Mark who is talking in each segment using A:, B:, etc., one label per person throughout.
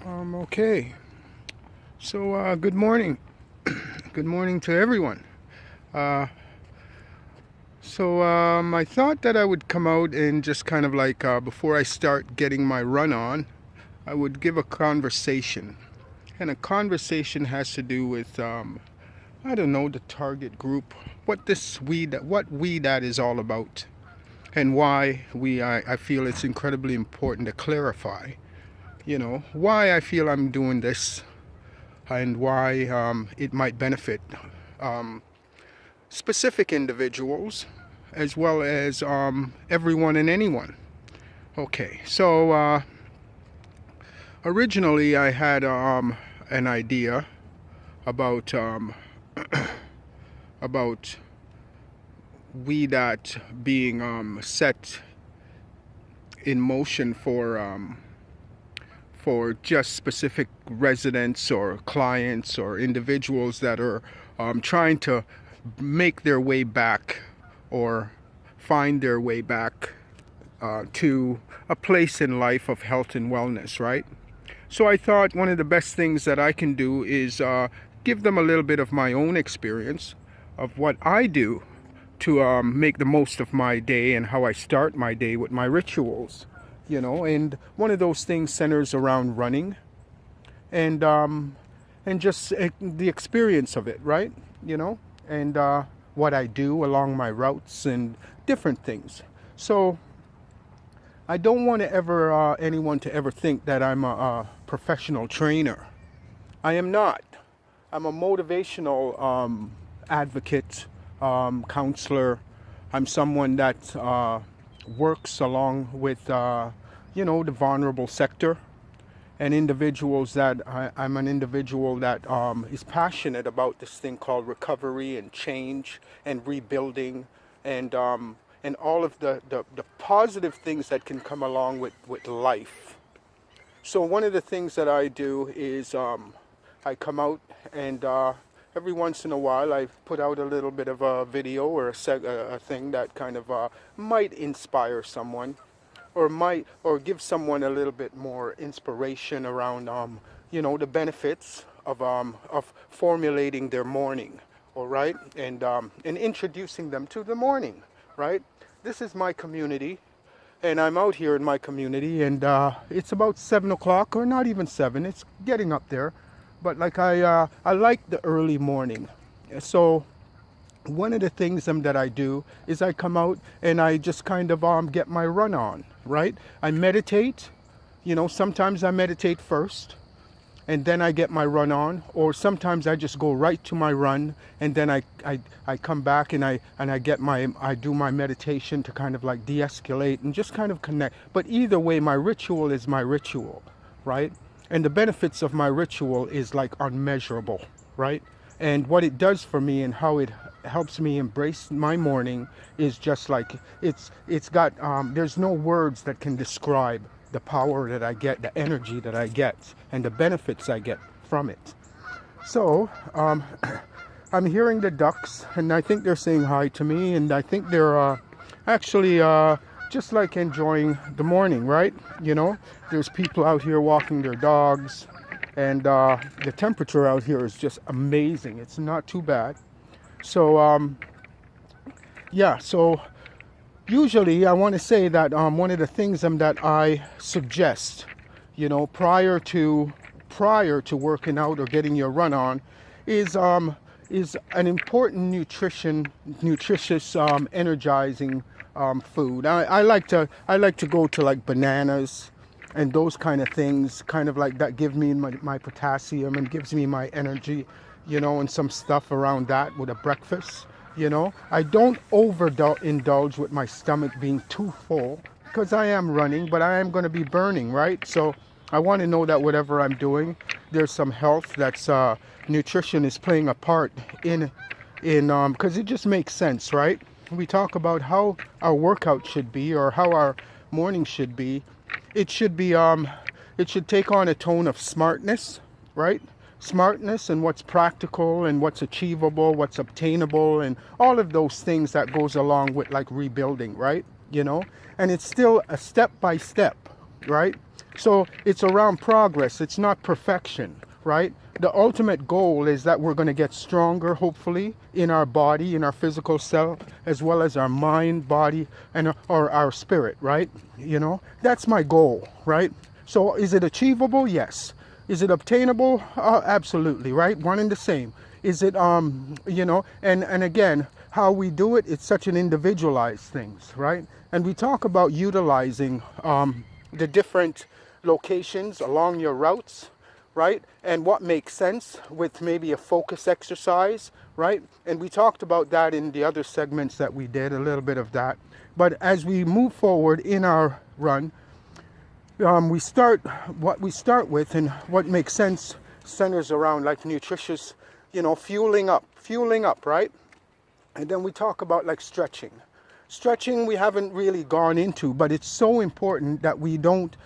A: Okay. Good morning. Good morning to everyone. Uh, I thought that I would come out and just kind of like, before I start getting my run on, I would give a conversation. And a conversation has to do with, I don't know, the target group, what we that is all about, and why I feel it's incredibly important to clarify, why I feel I'm doing this and why it might benefit um, specific individuals as well as everyone and anyone. Okay, originally I had an idea about about we that being set in motion for just specific residents or clients or individuals that are trying to make their way back or find their way back to a place in life of health and wellness, right? So I thought one of the best things that I can do is give them a little bit of my own experience of what I do to make the most of my day and how I start my day with my rituals, and one of those things centers around running and just the experience of it, right? And what I do along my routes and different things. So I don't want to ever anyone to ever think that I'm a professional trainer. I am not. I'm a motivational advocate, counselor. I'm someone that works along with, the vulnerable sector and individuals that I'm an individual that is passionate about this thing called recovery and change and rebuilding and all of the positive things that can come along with life. So one of the things that I do is I come out and every once in a while I put out a little bit of a video or a thing that kind of might inspire someone or give someone a little bit more inspiration around the benefits of formulating their morning, all right, and introducing them to the morning, right? This is my community, and I'm out here in my community, and it's about 7 o'clock, or not even 7. It's getting up there, but like I like the early morning. So one of the things that I do is I come out and I just kind of get my run on, right? I meditate. Sometimes I meditate first and then I get my run on, or sometimes I just go right to my run and then I come back and I do my meditation to kind of like de-escalate and just kind of connect. But either way, my ritual is my ritual, right? And the benefits of my ritual is like unmeasurable, right? And what it does for me and how it helps me embrace my morning is just like it's got there's no words that can describe the power that I get, the energy that I get, and the benefits I get from it. So I'm hearing the ducks, and I think they're saying hi to me, and I think they're actually just like enjoying the morning, right? There's people out here walking their dogs, and the temperature out here is just amazing. It's not too bad. So so usually I want to say that one of the things that I suggest, prior to working out or getting your run on, is an important nutritious, energizing food. I like to go to like bananas and those kind of things, kind of like that give me my potassium and gives me my energy, and some stuff around that with a breakfast. I don't overindulge with my stomach being too full because I am running, but I am going to be burning, right? So I want to know that whatever I'm doing, there's some health that's nutrition is playing a part in because it just makes sense, right? We talk about how our workout should be or how our morning should be. It should be it should take on a tone of smartness, right? Smartness and what's practical and what's achievable, what's obtainable, and all of those things that goes along with like rebuilding, right? And it's still a step by step, right? So it's around progress. It's not perfection, right? The ultimate goal is that we're going to get stronger, hopefully, in our body, in our physical self, as well as our mind, body, and or our spirit, right? That's my goal, right? So is it achievable? Yes. Is it obtainable? Absolutely, right? One and the same. Is it, and again, how we do it, it's such an individualized things, right? And we talk about utilizing the different locations along your routes, right? And what makes sense with maybe a focus exercise, right? And we talked about that in the other segments that we did, a little bit of that. But as we move forward in our run, what we start with and what makes sense centers around like nutritious, fueling up, right? And then we talk about like stretching. Stretching we haven't really gone into, but it's so important that we don't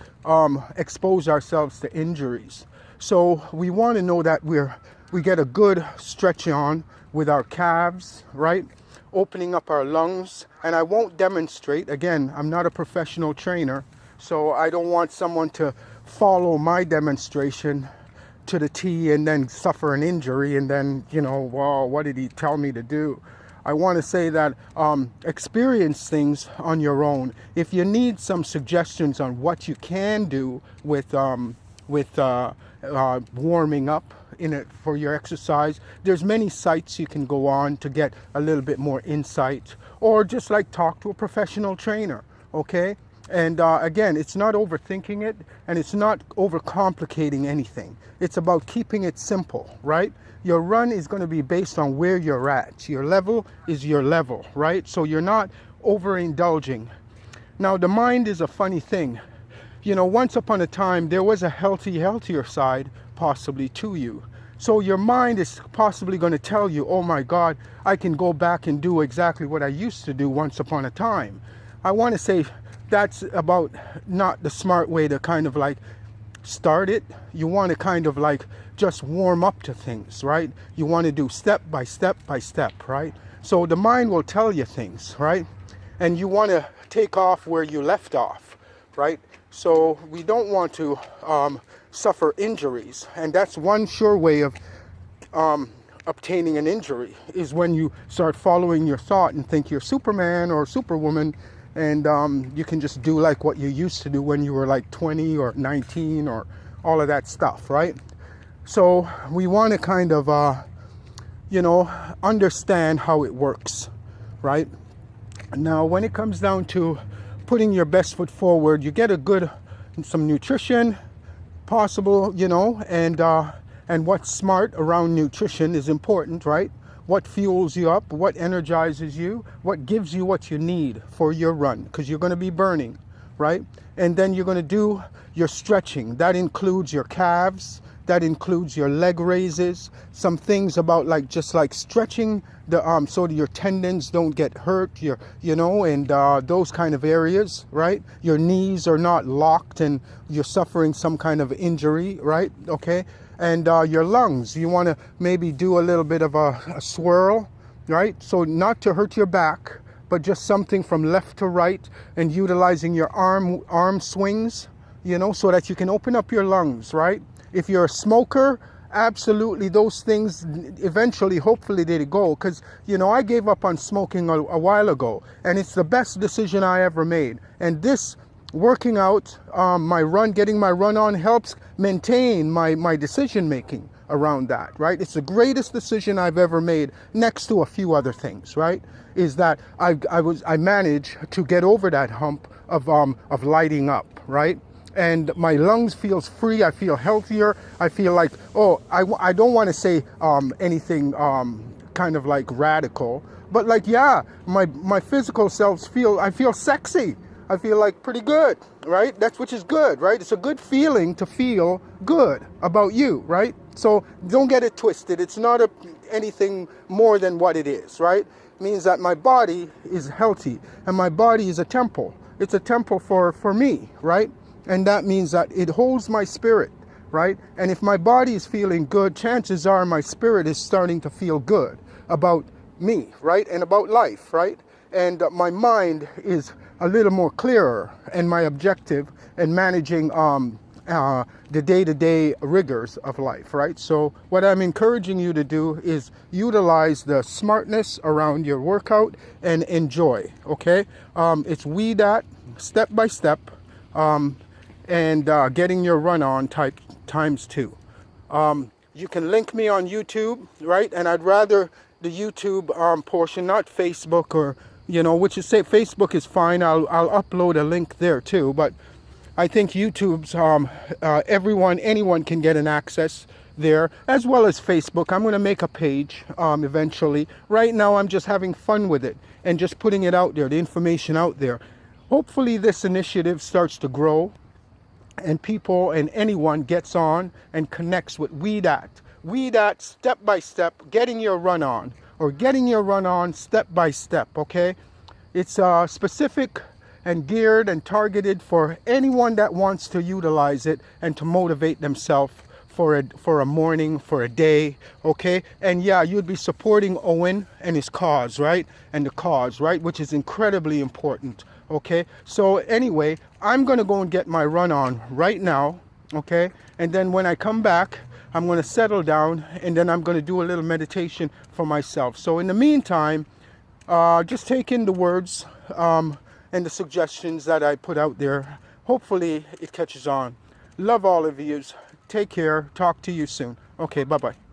A: expose ourselves to injuries. So we want to know that we get a good stretch on with our calves, right? Opening up our lungs. And I won't demonstrate. Again, I'm not a professional trainer, so I don't want someone to follow my demonstration to the T and then suffer an injury and then, well, what did he tell me to do? I want to say that experience things on your own. If you need some suggestions on what you can do with warming up in it for your exercise, there's many sites you can go on to get a little bit more insight, or just like talk to a professional trainer, okay? And again, it's not overthinking it, and it's not overcomplicating anything. It's about keeping it simple, right? Your run is going to be based on where you're at. Your level is your level, right? So you're not overindulging. Now, the mind is a funny thing. Once upon a time, there was a healthier side possibly to you. So your mind is possibly going to tell you, oh my God, I can go back and do exactly what I used to do once upon a time. I want to say that's about not the smart way to kind of like start it. You want to kind of like just warm up to things, right? You want to do step by step by step, right? So the mind will tell you things, right? And you want to take off where you left off, right? So we don't want to suffer injuries. And that's one sure way of obtaining an injury, is when you start following your thought and think you're Superman or Superwoman, and you can just do like what you used to do when you were like 20 or 19 or all of that stuff, right? So we want to kind of, understand how it works, right? Now, when it comes down to putting your best foot forward, you get some nutrition possible, and what's smart around nutrition is important, right? What fuels you up, what energizes you, what gives you what you need for your run, because you're going to be burning, right? And then you're going to do your stretching. That includes your calves, that includes your leg raises, some things about just stretching the so that your tendons don't get hurt, and those kind of areas, right? Your knees are not locked and you're suffering some kind of injury, right? Okay. And your lungs, you want to maybe do a little bit of a swirl, right? So not to hurt your back, but just something from left to right, and utilizing your arm swings, so that you can open up your lungs, right? If you're a smoker, absolutely, those things eventually, hopefully they go, because, I gave up on smoking a while ago, and it's the best decision I ever made. And this working out, getting my run on helps maintain my decision making around that, right? It's the greatest decision I've ever made, next to a few other things, right? Is that I managed to get over that hump of lighting up, right? And my lungs feels free. I feel healthier. I feel like, I don't want to say anything kind of like radical, but my physical selves I feel sexy. I feel like pretty good, right? Which is good, right? It's a good feeling to feel good about you, right? So don't get it twisted. It's not anything more than what it is, right? It means that my body is healthy, and my body is a temple. It's a temple for me, right? And that means that it holds my spirit, right? And if my body is feeling good, chances are my spirit is starting to feel good about me, right? And about life, right? And my mind is a little more clearer in my objective in managing the day-to-day rigors of life, right? So what I'm encouraging you to do is utilize the smartness around your workout and enjoy, okay? It's WeDot, step by step, and getting your run on type ×2. You can link me on YouTube, right? And I'd rather the YouTube portion, not Facebook, or which is, say, Facebook is fine. I'll upload a link there too, but I think YouTube's anyone can get an access there, as well as Facebook. I'm going to make a page eventually. Right now I'm just having fun with it and just putting it out there, the information out there. Hopefully this initiative starts to grow and people and anyone gets on and connects with WeDot. WeDot, step by step, getting your run on, or getting your run on step by step, okay? It's specific and geared and targeted for anyone that wants to utilize it and to motivate themselves for a morning, for a day, okay? And yeah, you'd be supporting Owen and his cause, right? And the cause, right? Which is incredibly important, okay? So anyway, I'm gonna go and get my run on right now, okay? And then when I come back, I'm gonna settle down and then I'm gonna do a little meditation for myself. So in the meantime, just take in the words and the suggestions that I put out there. Hopefully it catches on. Love all of yous. Take care. Talk to you soon. Okay, bye-bye.